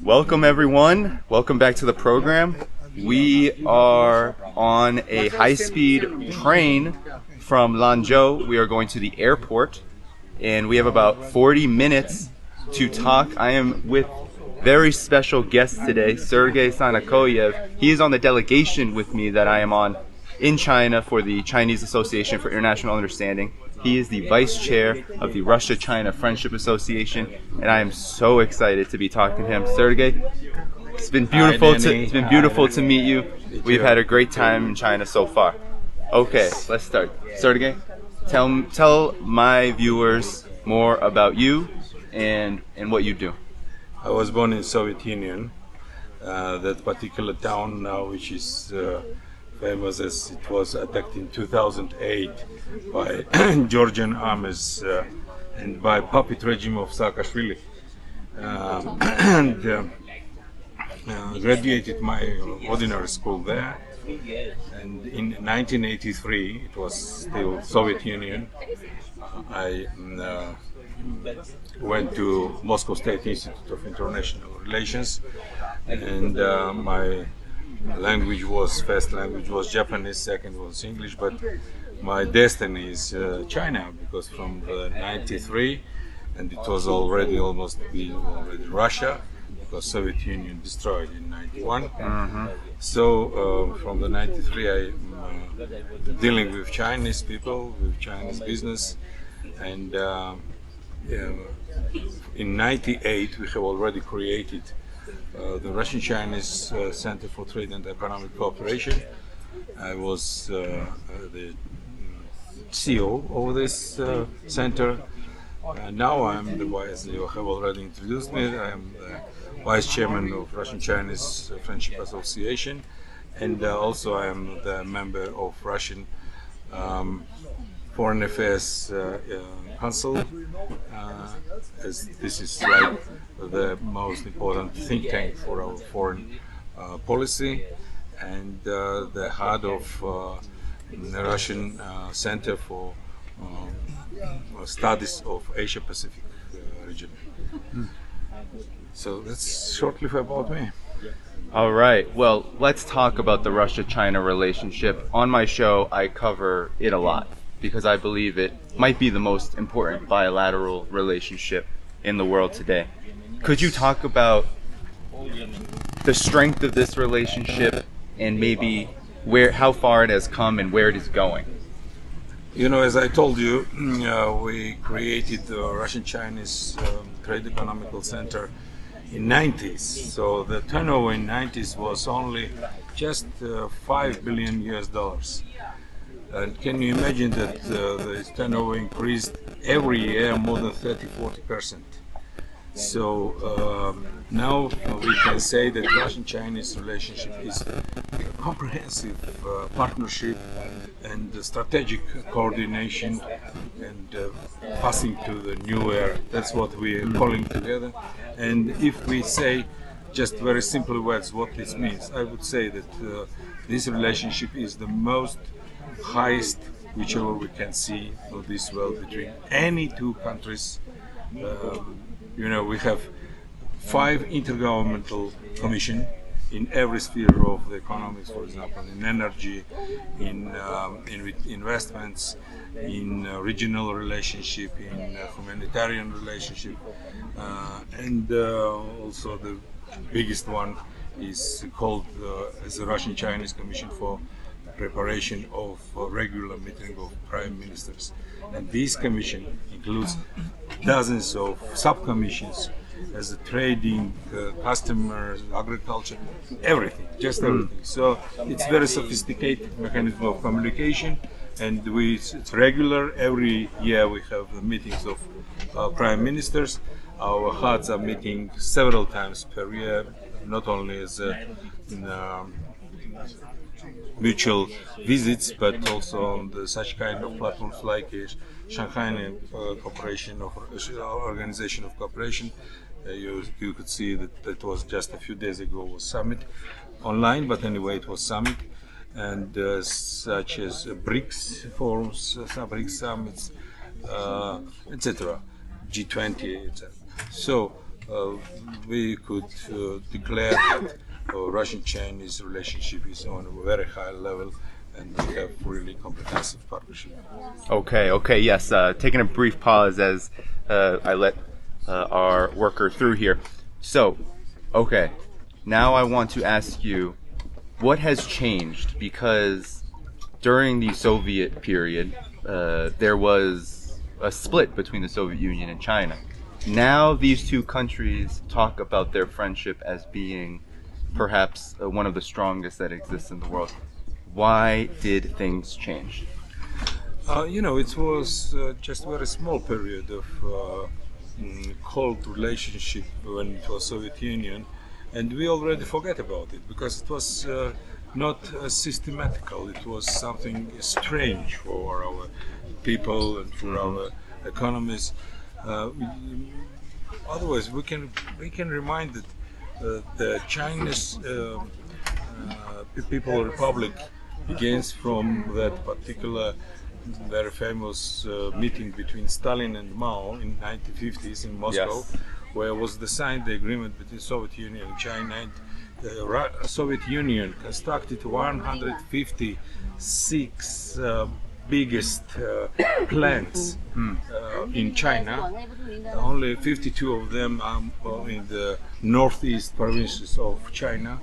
Welcome everyone. Welcome back to the program. We are on a high-speed train from Lanzhou. We are going to the airport and we have about 40 minutes to talk. I am with very special guest today, Sergei Sanakoev. He is on the delegation with me that I am on in China for the Chinese Association for International Understanding. He is the vice chair of the Russia-China Friendship Association, and I am so excited to be talking to him. Sergey, it's been beautiful. To meet you. We've had a great time in China so far. Okay, let's start. Sergey, tell my viewers more about you and what you do. I was born in Soviet Union. That particular town now, which is famous as it was attacked in 2008 by Georgian armies and by puppet regime of Saakashvili. Graduated my ordinary school there. And in 1983, it was still Soviet Union, I went to Moscow State Institute of International Relations, and my first language was Japanese, second was English, but my destiny is China, because from 93, and it was already almost Russia, because Soviet Union destroyed in 91. Mm-hmm. So from the 93 I'm dealing with Chinese people, with Chinese business, and in 98 we have already created the Russian-Chinese Center for Trade and Economic Cooperation. I was the CEO of this center. Now I'm the vice. You have already introduced me. I am the vice chairman of Russian-Chinese Friendship Association, and also I am the member of Russian Foreign Affairs Council, as this is like the most important think tank for our foreign policy, and the head of the Russian Center for Studies of Asia Pacific region. So that's shortly about me. All right. Well, let's talk about the Russia-China relationship. On my show, I cover it a lot because I believe it might be the most important bilateral relationship in the world today. Could you talk about the strength of this relationship and maybe how far it has come and where it is going? You know, as I told you, we created the Russian-Chinese Trade Economical Center in 90s. So the turnover in 90s was only just $5 billion US. And can you imagine that the turnover increased every year more than 30-40%? So now we can say that Russian-Chinese relationship is a comprehensive partnership and strategic coordination and passing to the new era. That's what we are calling together. And if we say just very simple words what this means, I would say that this relationship is the most highest whichever we can see of this world between any two countries. You know, we have 5 intergovernmental commissions in every sphere of the economics, for example, in energy, in investments, in regional relationship, in humanitarian relationship, and also the biggest one is called as the Russian-Chinese Commission for Preparation of Regular Meeting of Prime Ministers. And this commission includes dozens of sub-commissions as a trading, customers, agriculture, everything, just everything. So it's very sophisticated mechanism of communication, and it's regular. Every year we have the meetings of prime ministers. Our heads are meeting several times per year, not only as mutual visits, but also on such kind of platforms like Shanghai Cooperation Organization of Cooperation. You could see that it was just a few days ago was summit online, but anyway it was summit, and such as BRICS forums, BRICS summits, etc., G20, etc. So we could declare that Russian-Chinese relationship is on a very high level, and we have really comprehensive partnership. Okay, yes. Taking a brief pause as I let our worker through here. So, okay, now I want to ask you, what has changed? Because during the Soviet period, there was a split between the Soviet Union and China. Now these two countries talk about their friendship as being perhaps one of the strongest that exists in the world. Why did things change? It was just a very small period of cold relationship when it was Soviet Union, and we already forget about it because it was not systematical. It was something strange for our people and for our economies. Otherwise, we can remind that the Chinese People Republic begins from that particular very famous meeting between Stalin and Mao in 1950s in Moscow, Yes. where was signed the agreement between Soviet Union and China. And the Soviet Union constructed 156 biggest plants in China. Only 52 of them are in the northeast provinces of China.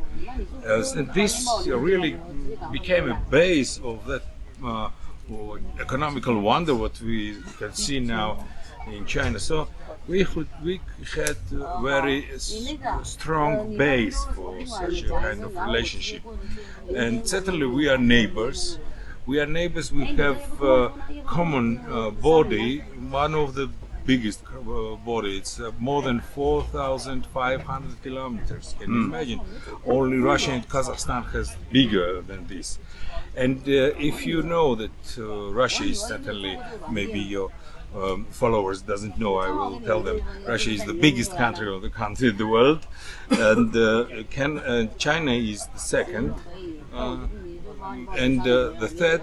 And this really became a base of that economical wonder what we can see now in China. So we had a very strong base for such a kind of relationship. And certainly we are neighbors. We have common body, one of the biggest body. It's more than 4,500 kilometers. Can you imagine? Only Russia and Kazakhstan has bigger than this. And if you know that Russia is certainly, maybe your followers doesn't know, I will tell them, Russia is the biggest country in the world, and China is the second, and the third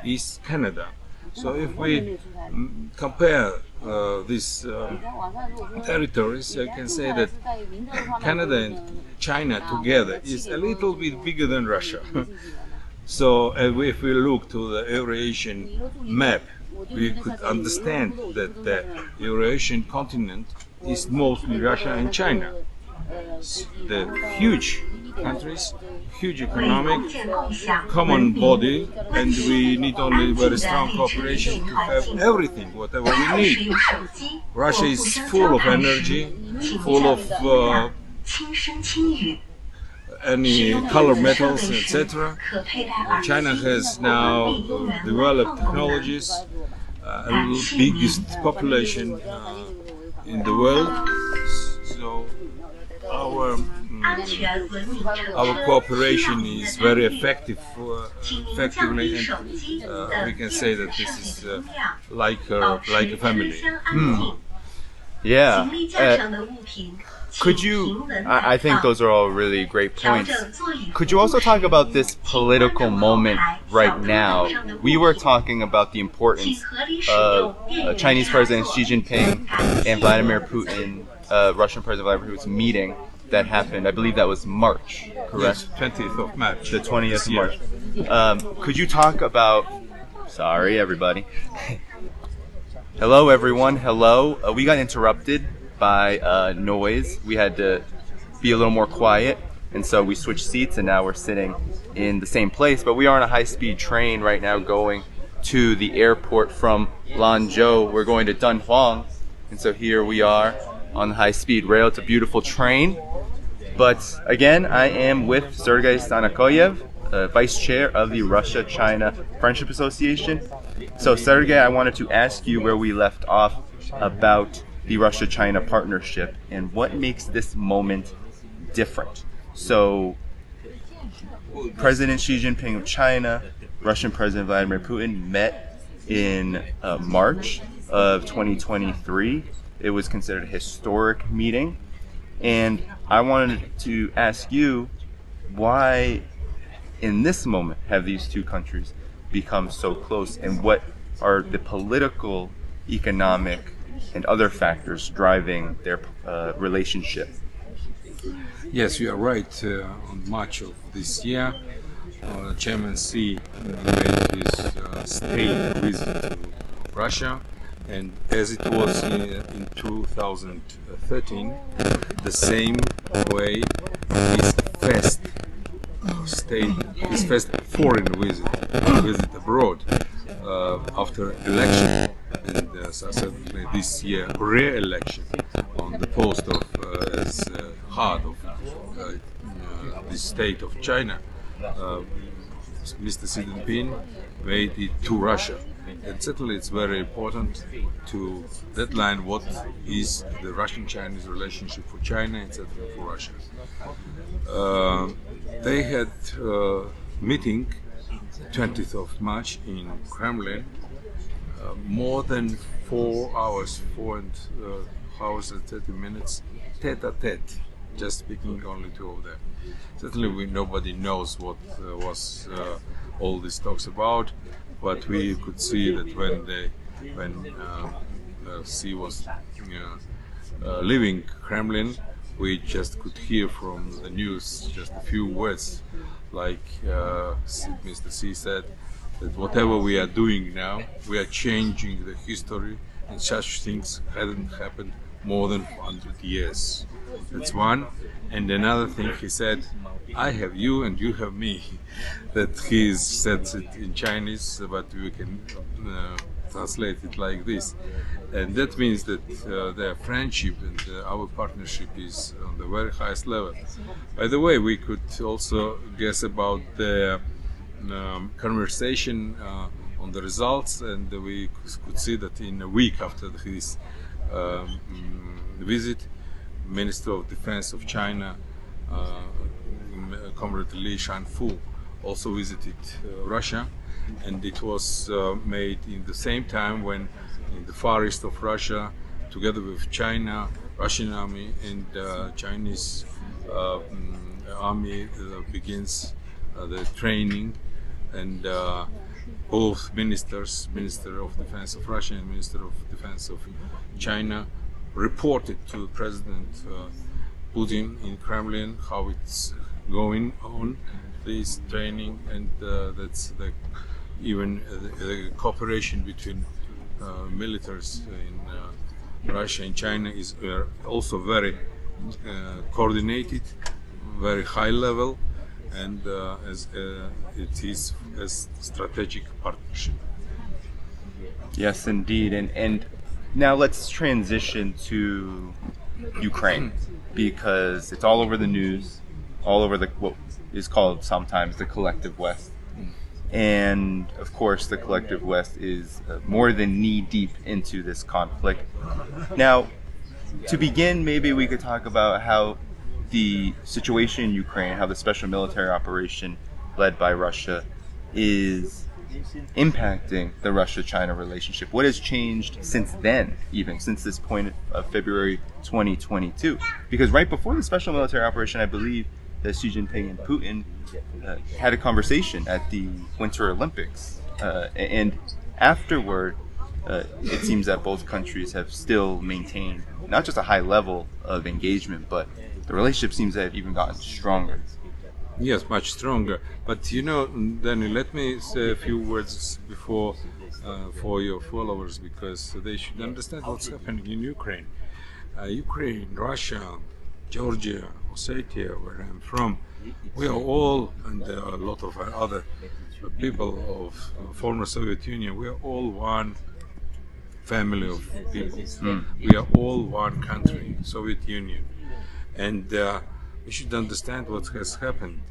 is Canada. So if we compare these territories, I can say that Canada and China together is a little bit bigger than Russia. So if we look to the Eurasian map, we could understand that the Eurasian continent is mostly Russia and China. The huge countries, huge economic, common body, and we need only very strong cooperation to have everything, whatever we need. Russia is full of energy, full of any color metals, etc. China has now developed technologies, biggest population in the world. So our cooperation is very effective, effectively, and we can say that this is like a family. Yeah. Could you, I think those are all really great points. Could you also talk about this political moment right now? We were talking about the importance of Chinese President Xi Jinping and Vladimir Putin, Russian President Vladimir Putin's meeting that happened, I believe that was March, correct? Yes, 20th of March. The 20th of March. Could you talk about, sorry everybody. Hello everyone, hello. We got interrupted by noise. We had to be a little more quiet, and so we switched seats, and now we're sitting in the same place. But we are on a high-speed train right now going to the airport from Lanzhou. We're going to Dhaiphong, and so here we are on the high-speed rail. It's a beautiful train. But again, I am with Sergei Sanakoev, Vice Chair of the Russia-China Friendship Association. So Sergei, I wanted to ask you where we left off about the Russia-China partnership and what makes this moment different. So President Xi Jinping of China, Russian President Vladimir Putin met in March of 2023. It was considered a historic meeting. And I wanted to ask you, why in this moment have these two countries become so close, and what are the political, economic and other factors driving their relationship? Yes, you are right. On March of this year, Chairman Xi made his state visit to Russia, and as it was in 2013, the same way his first foreign visit abroad after election, and subsequently this year re-election on the post of as head of the state of China. Mr. Xi Jinping made it to Russia. And certainly it's very important to deadline what is the Russian-Chinese relationship for China and certainly for Russia. They had a meeting 20th of March in Kremlin, more than 4 hours, 4 hours and 30 minutes, tete-a-tete, just speaking only two of them. Certainly nobody knows what was all these talks about, but we could see that when Xi was leaving Kremlin, we just could hear from the news just a few words, like Mr. Xi said, that whatever we are doing now, we are changing the history, and such things hadn't happened more than 100 years. That's one. And another thing he said, I have you and you have me. That he said it in Chinese, but we can translate it like this. And that means that their friendship and our partnership is on the very highest level. By the way, we could also guess about the conversation on the results, and we could see that in a week after his visit, Minister of Defense of China, Comrade Li Shanfu, also visited Russia, and it was made in the same time when in the far east of Russia, together with China, Russian army and Chinese army begins the training, and both ministers, Minister of Defense of Russia and Minister of Defense of China, reported to President Putin in Kremlin how it's going on, this training, and that's even the cooperation between militaries in Russia and China is also very coordinated, very high level, and as it is a strategic partnership. Yes, indeed. And now let's transition to Ukraine, because it's all over the news, all over what is called sometimes the collective West. And of course, the collective West is more than knee-deep into this conflict. Now, to begin, maybe we could talk about how the situation in Ukraine, how the special military operation led by Russia is impacting the Russia-China relationship. What has changed since then, even since this point of February 2022? Because right before the special military operation, I believe that Xi Jinping and Putin had a conversation at the Winter Olympics. And afterward, it seems that both countries have still maintained not just a high level of engagement, but the relationship seems to have even gotten stronger. Yes, much stronger. But you know, Danny, let me say a few words before for your followers, because they should understand what's happening in Ukraine. Ukraine, Russia, Georgia, Ossetia, where I'm from, we are all, and there are a lot of other people of former Soviet Union, we are all one family of people. We are all one country, Soviet Union. And we should understand what has happened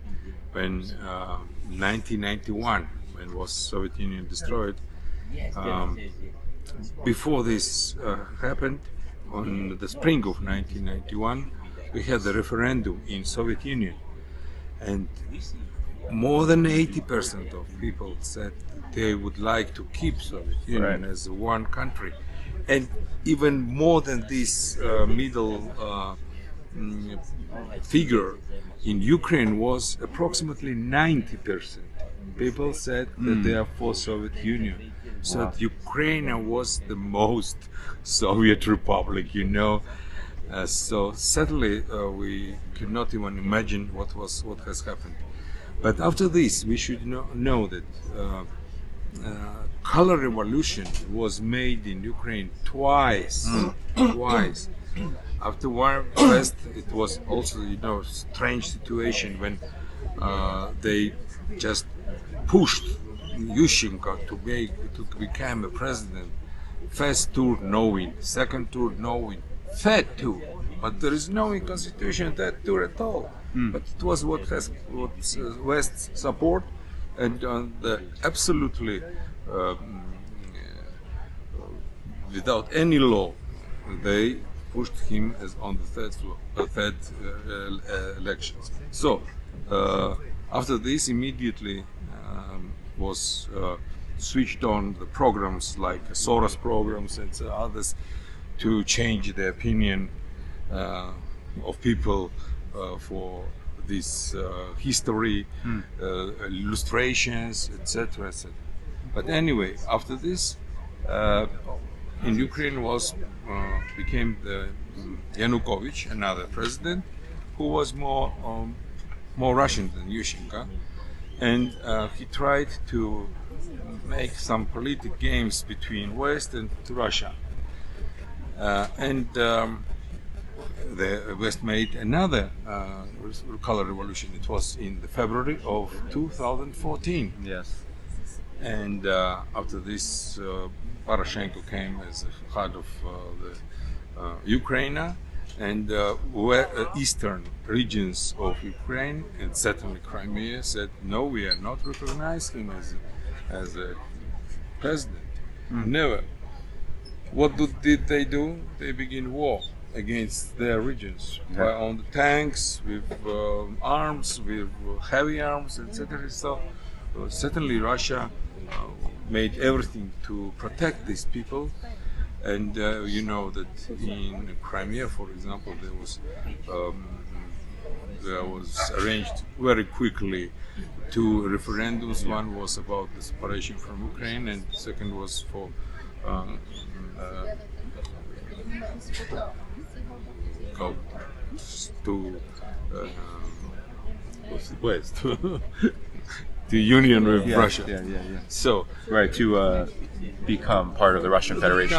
when 1991, when was Soviet Union destroyed. Before this happened, on the spring of 1991, we had a referendum in Soviet Union, and more than 80% of people said they would like to keep Soviet Union as one country, and even more than this middle figure in Ukraine was approximately 90%. people said that they are for Soviet Union. So that Ukraine was the most Soviet republic, you know. So certainly we could not even imagine what has happened. But after this, we should know that color revolution was made in Ukraine twice. Twice. After war, first it was also strange situation when they just pushed Yushchenko to become a president. First tour no win, second tour no win, third tour, but there is no in constitution that tour at all. But it was what West's support, and absolutely without any law, they pushed him as on the third elections. So after this, immediately was switched on the programs like Soros programs and others to change the opinion of people for this history, illustrations, etc., etc. But anyway, after this, in Ukraine became the Yanukovych, another president, who was more Russian than Yushchenko, and he tried to make some political games between West and Russia. The West made another color revolution. It was in the February of 2014. Yes. And after this, Poroshenko came as the head of the Ukraine, and eastern regions of Ukraine and certainly Crimea said, no, we are not recognizing him as a president. Never. What did they do? They begin war against their regions on the tanks, with arms, with heavy arms, etc. So certainly Russia made everything to protect these people. And you know that in Crimea, for example, there was arranged very quickly two referendums. One was about the separation from Ukraine, and the second was for the union with Russia. So to become part of the Russian Federation.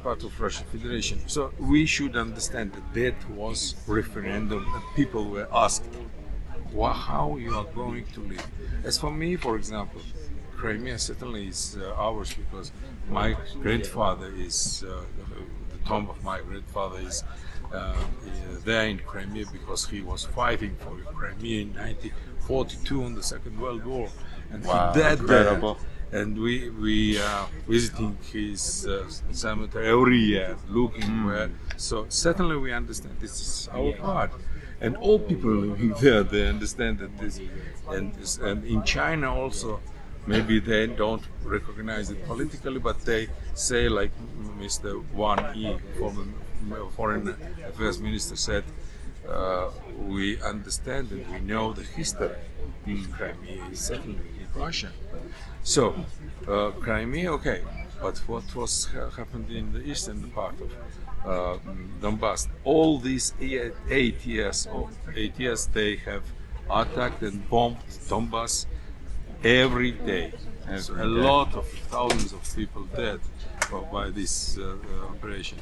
Part of Russian Federation. So we should understand that was referendum. People were asked, how you are going to live. As for me, for example, Crimea certainly is ours because my grandfather is the tomb of my grandfather is there in Crimea because he was fighting for Crimea in 1942 in the Second World War, and he died there. And we visiting his cemetery every year, looking where. So certainly we understand this is our part, and all people living there, they understand that this. And in China also, maybe they don't recognize it politically, but they say, like Mr. Wang Yi, former foreign affairs minister, said, we understand and we know the history in Crimea is certainly in Russia. So Crimea, okay, but what was happened in the eastern part of Donbass? All these 8 years they have attacked and bombed Donbass every day. So a lot of thousands of people dead by this operation.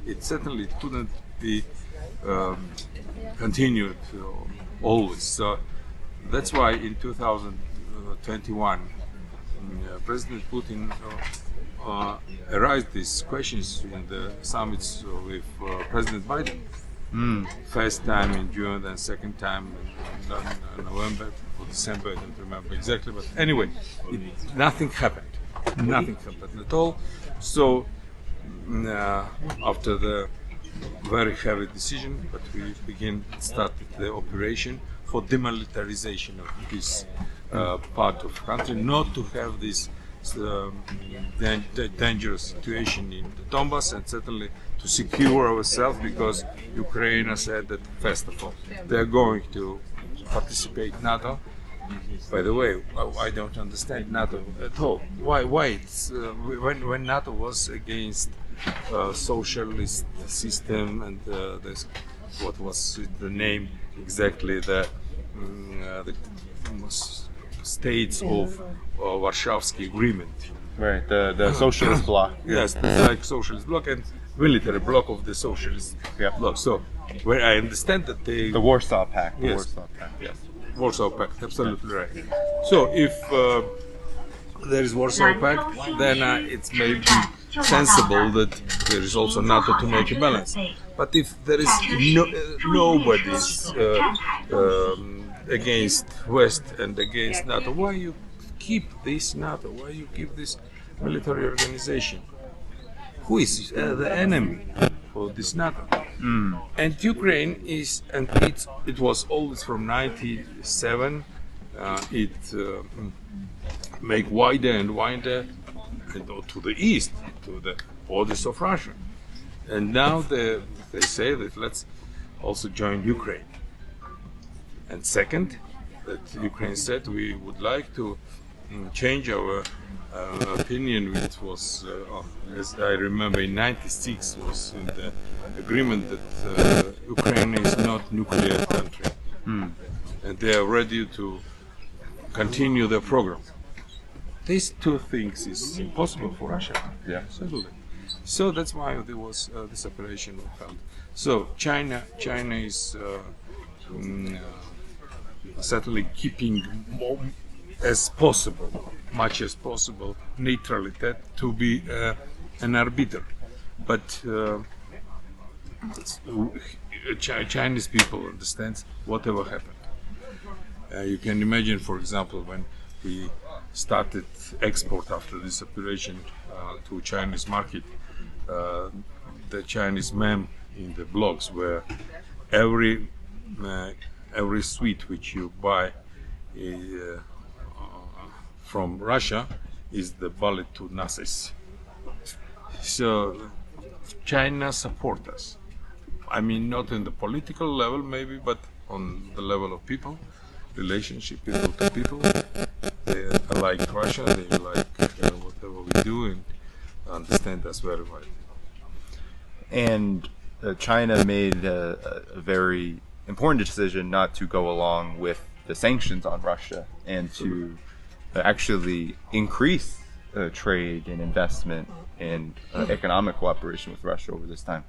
It certainly couldn't be continued always. So that's why in 2021 President Putin raised these questions in the summits with President Biden. First time in June, then second time in November or December, I don't remember exactly, but anyway, nothing happened. Nothing happened at all. So after the very heavy decision, but we started the operation for demilitarization of this part of the country, not to have this dangerous situation in the Donbass, and certainly to secure ourselves, because Ukraine said that first of all they are going to participate in NATO, By the way, I don't understand NATO at all. Why it's when NATO was against socialist system and this, what was the name exactly, the states of Warszawski Agreement. Right, the socialist bloc. Yes, like socialist bloc and military bloc of the socialist bloc. So, where I understand that they The Warsaw Pact. The Yes. Warsaw Pact, yes. Warsaw Pact, absolutely right. So if there is Warsaw Pact, then it's maybe sensible that there is also NATO to make a balance. But if there is nobody's against West and against NATO, why you keep this NATO? Why you keep this military organization? Who is the enemy for this NATO? And Ukraine is, and it was always from '97. It make wider and wider to the east, to the borders of Russia. And now they say that let's also join Ukraine. And second, that Ukraine said we would like to change our opinion, which was, as I remember, in '96 was in the agreement that Ukraine is not nuclear country, and they are ready to continue their program. These two things is impossible for Russia. Yeah. Absolutely. So that's why there was this operation held. So China is certainly keeping more as possible, much as possible, neutrality to be an arbiter. But Chinese people understand whatever happened. You can imagine, for example, when we started export after this operation to Chinese market, the Chinese meme in the blogs where every sweet which you buy from Russia is the bullet to Nazis. So China supports us. I mean, not in the political level maybe, but on the level of people, relationship, people to people. They like Russia, they like whatever we do and understand us very well. And China made a very important decision not to go along with the sanctions on Russia and to actually increase trade and investment and economic cooperation with Russia over this time.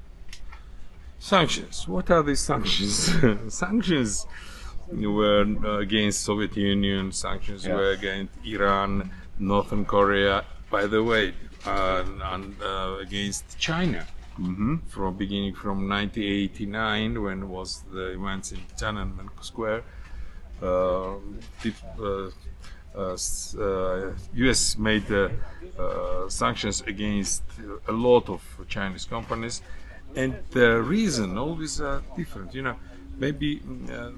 Sanctions. What are these sanctions? Sanctions were against Soviet Union. Sanctions were against Iran, Northern Korea. By the way, against China. From beginning from 1989, when was the events in Tiananmen Square. U.S. made sanctions against a lot of Chinese companies, and the reason always are different. You know, maybe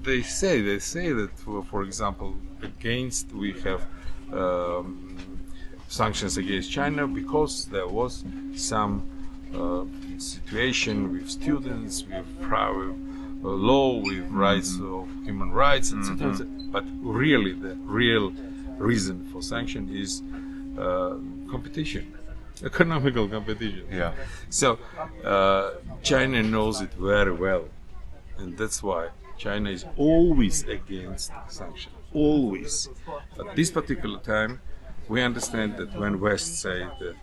they say that for example, we have sanctions against China because there was some situation with students, with private law, with rights of human rights, etc. But really, the real reason for sanction is competition, economical competition. Yeah. So China knows it very well, and that's why China is always against sanctions. Always. At this particular time, we understand that when West say that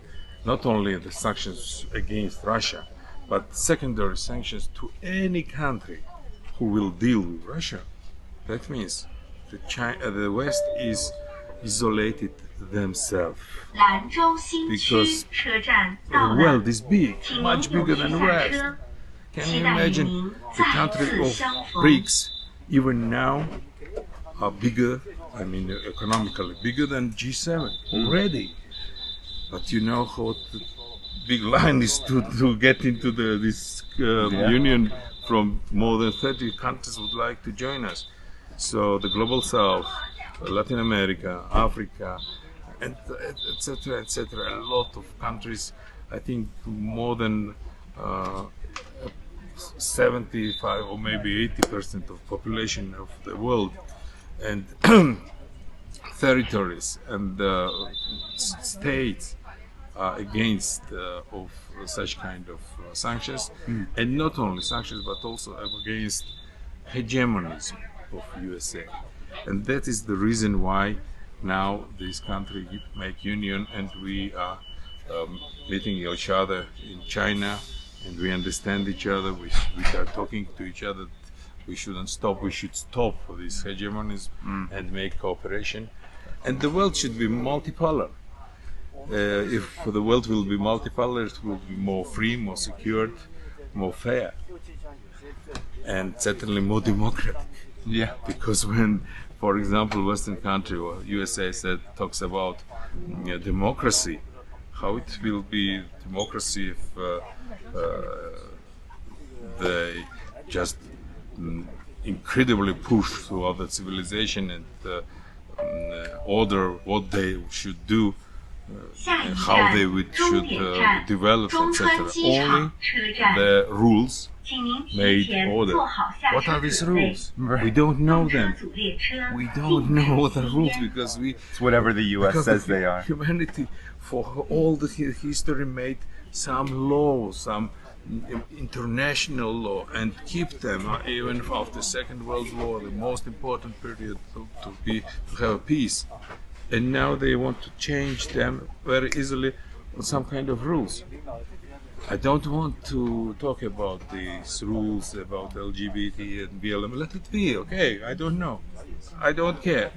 not only the sanctions against Russia, but secondary sanctions to any country who will deal with Russia, that means the West is isolated themselves. Because the world is big, much bigger than the West. Can you imagine the countries of BRICS, even now, are bigger, I mean economically bigger than G7 already. But you know what the big line is to get into this union from more than 30 countries would like to join us. So the Global South, Latin America, Africa, and etc., etc., a lot of countries, I think more than 75 or maybe 80% of population of the world, and territories and states against of such kind of sanctions, and not only sanctions but also against hegemonism of USA, and that is the reason why now this country make union, and we are meeting each other in China, and we understand each other. We are talking to each other. We shouldn't stop. We should stop this hegemonism and make cooperation. And the world should be multipolar. If the world will be multipolar, it will be more free, more secured, more fair, and certainly more democratic. Yeah. Because when, for example, Western country or USA talks about democracy, how it will be democracy if they just incredibly push through other civilization and order what they should do, how they should develop, etc. Only the rules made order. What are these rules? Right. We don't know them. We don't know what the rules, because It's whatever the U.S. says they are. Humanity, for all the history, made some law, some international law, and keep them even after Second World War, the most important period to have peace. And now they want to change them very easily on some kind of rules. I don't want to talk about these rules about LGBT and BLM. Let it be, okay? I don't know. I don't care.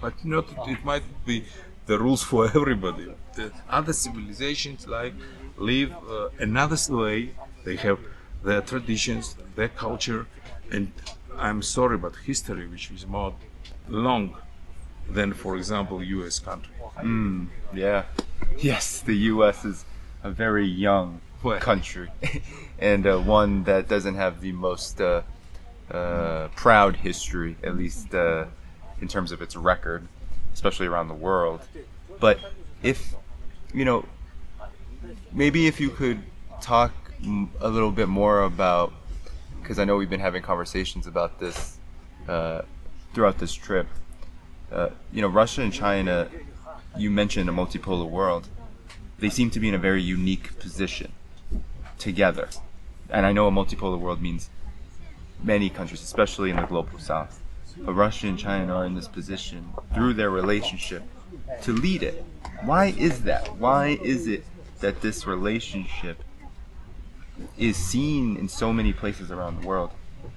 But it might be the rules for everybody. The other civilizations live another way. They have their traditions, their culture, and I'm sorry, but history, which is more long than, for example, U.S. country. Yeah. Yes, the U.S. is a very young country, and one that doesn't have the most proud history, at least in terms of its record, especially around the world. But if, maybe if you could talk a little bit more about, because I know we've been having conversations about this throughout this trip. Russia and China, you mentioned a multipolar world. They seem to be in a very unique position together. And I know a multipolar world means many countries, especially in the global south. But Russia and China are in this position through their relationship to lead it. Why is that? Why is it that this relationship is seen in so many places around the world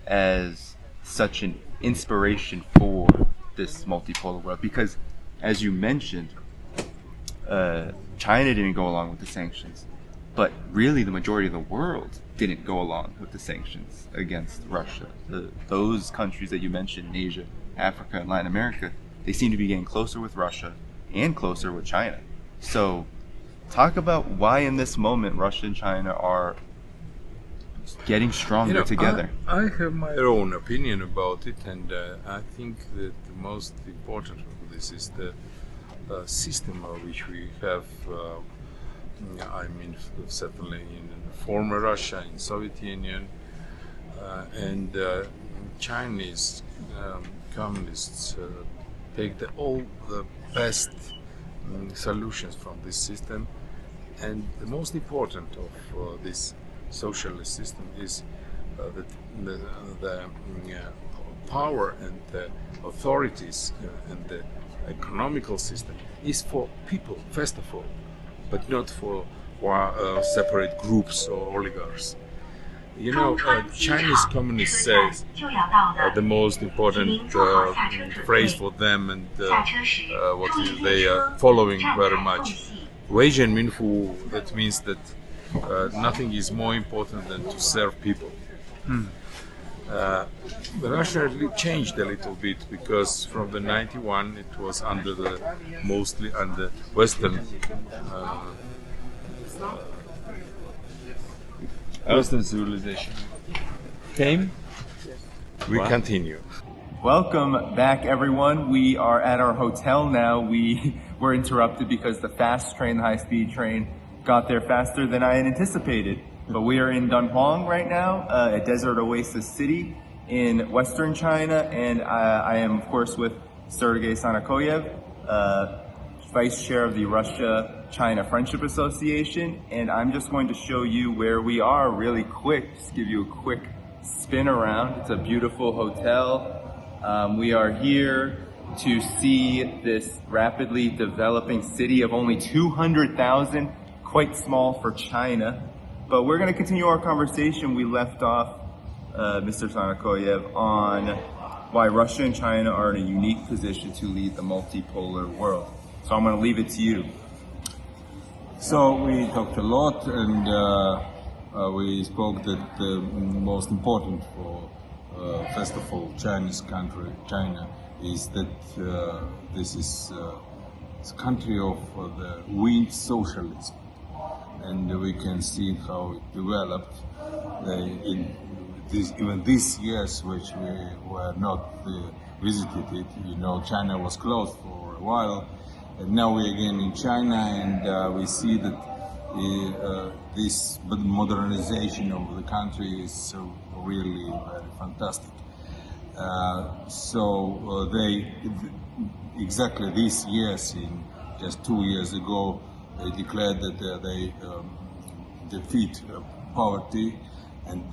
as such an inspiration for this multipolar world? Because, as you mentioned, China didn't go along with the sanctions, but really the majority of the world didn't go along with the sanctions against Russia. Those countries that you mentioned, Asia, Africa, and Latin America, they seem to be getting closer with Russia and closer with China. So talk about why in this moment Russia and China are getting stronger together. I have my own opinion about it, and I think that the most important of this is the system which we have. Certainly in former Russia, in Soviet Union, and Chinese communists take all the best solutions from this system, and the most important of this socialist system is that the power and the authorities and the economical system is for people, first of all, but not for separate groups or oligarchs. Chinese communists say the most important phrase for them, and what they are following very much. Wei Zhen Min Fu, that means that nothing is more important than to serve people. Russia changed a little bit, because from the 91 it was mostly under Western civilization. We continue. Welcome back, everyone. We are at our hotel now. We were interrupted because the fast train, the high-speed train, got there faster than I had anticipated. But we are in Dhaiphong right now, a desert oasis city in western China, and I am, of course, with Sergei Sanakoev, Vice Chair of the Russia-China Friendship Association, and I'm just going to show you where we are really quick, just give you a quick spin around. It's a beautiful hotel. We are here to see this rapidly developing city of only 200,000, quite small for China. But we're going to continue our conversation. We left off, Mr. Sanakoev, on why Russia and China are in a unique position to lead the multipolar world. So I'm going to leave it to you. So we talked a lot, and we spoke that the most important for, first of all, Chinese country, China, is that this is a country of the wind socialism, and we can see how it developed even these years, which we were not visited it. You know, China was closed for a while. And now we're again in China, and we see that this modernization of the country is really very fantastic. They exactly these years, in just 2 years ago, they declared that they defeat poverty, and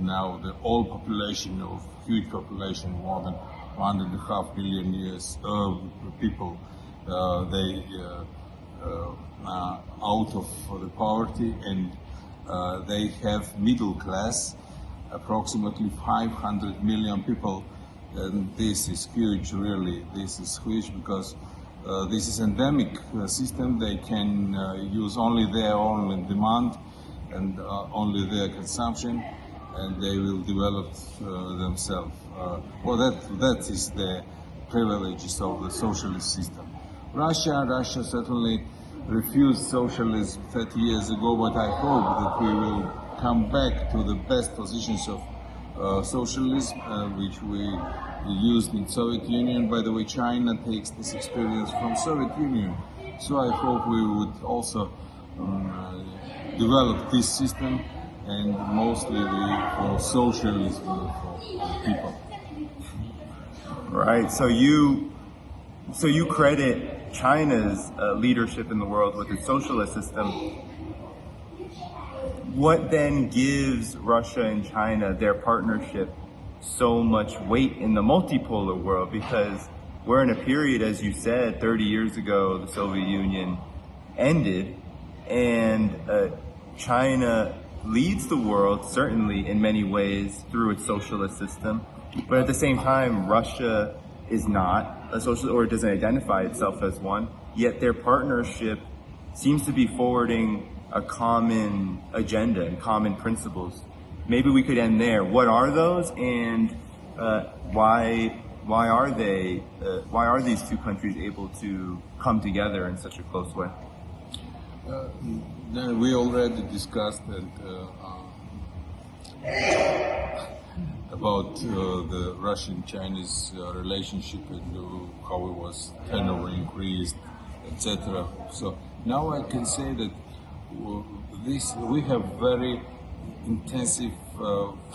now the whole population of huge population, more than 1.5 million people, they are out of the poverty, and they have middle class, approximately 500 million people, and this is huge, really. This is huge because this is endemic system. They can use only their own demand and only their consumption, and they will develop themselves. That is the privileges of the socialist system. Russia certainly refused socialism 30 years ago, but I hope that we will come back to the best positions of socialism, which we used in Soviet Union. By the way, China takes this experience from Soviet Union. So I hope we would also develop this system, and mostly for socialism for people. Right. So you credit China's leadership in the world with its socialist system. What then gives Russia and China, their partnership, so much weight in the multipolar world? Because we're in a period, as you said, 30 years ago, the Soviet Union ended, and China leads the world, certainly in many ways, through its socialist system. But at the same time, Russia is not a socialist, or it doesn't identify itself as one, yet their partnership seems to be forwarding a common agenda and common principles. Maybe we could end there. What are those, and why are these two countries able to come together in such a close way? We already discussed about the Russian-Chinese relationship, and how it was turnover increased, etc. So now I can say that we have very intensive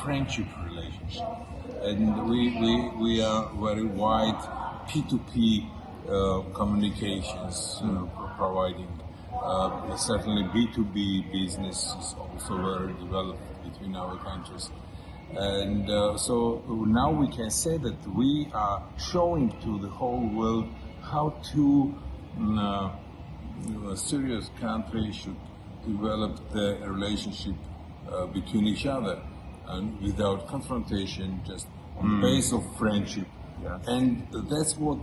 friendship relationship, and we are very wide P2P communications providing. Certainly B2B business is also very developed between our countries. And so now we can say that we are showing to the whole world how a serious country should develop the relationship between each other, and without confrontation, just on the base of friendship. Yes. And that's what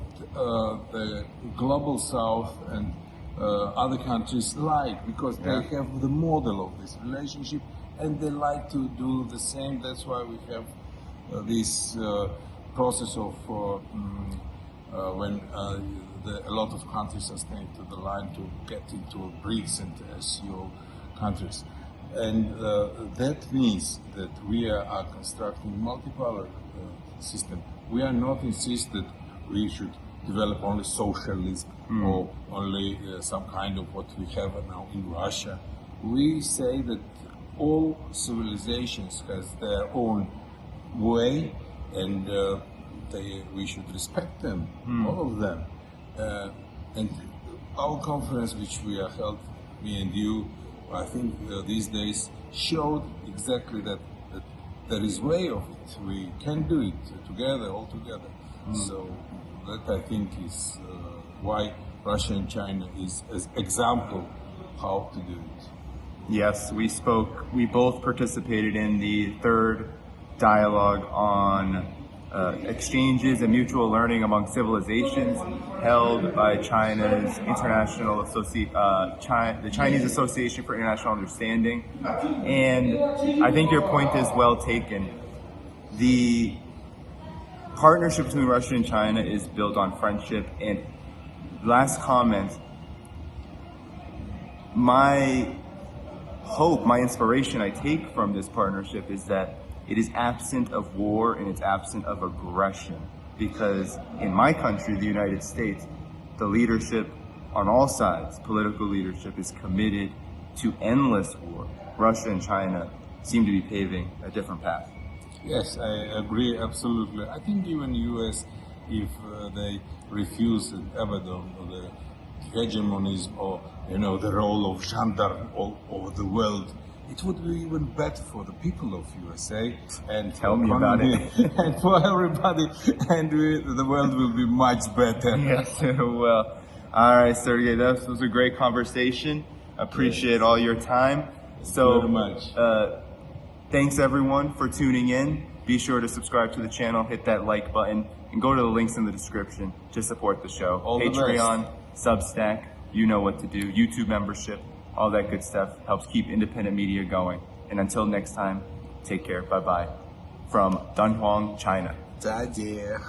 the global South and other countries like, because they have the model of this relationship, and they like to do the same. That's why we have this process of when a lot of countries are staying to the line to get into BRICS and SCO countries. And that means that we are constructing multipolar system. We are not insist that we should develop only socialism or only some kind of what we have now in Russia. We say that all civilizations has their own way, and we should respect them, all of them. And our conference, which we are held, me and you, I think these days showed exactly that there is way of it. We can do it together, all together. So that I think is why Russia and China is as example how to do it. Yes, we both participated in the third dialogue on exchanges and mutual learning among civilizations held by China's the Chinese Association for International Understanding. And I think your point is well taken. The partnership between Russia and China is built on friendship. And last comment, my hope, my inspiration I take from this partnership is that it is absent of war and it's absent of aggression. Because in my country, the United States, the leadership on all sides, political leadership, is committed to endless war. Russia and China seem to be paving a different path. Yes, I agree absolutely. I think even U.S., if they refuse and abandon the hegemonies or the role of gendarme all over the world, it would be even better for the people of USA and tell me about it, and for everybody, and the world will be much better. Yes, well, all right, Sergey, this was a great conversation. Appreciate all your time. So, very much. Thanks everyone for tuning in. Be sure to subscribe to the channel, hit that like button, and go to the links in the description to support the show. All the Patreon, Substack, you know what to do. YouTube membership, all that good stuff helps keep independent media going. And until next time, take care. Bye-bye. From Dhaiphong, China. 再见。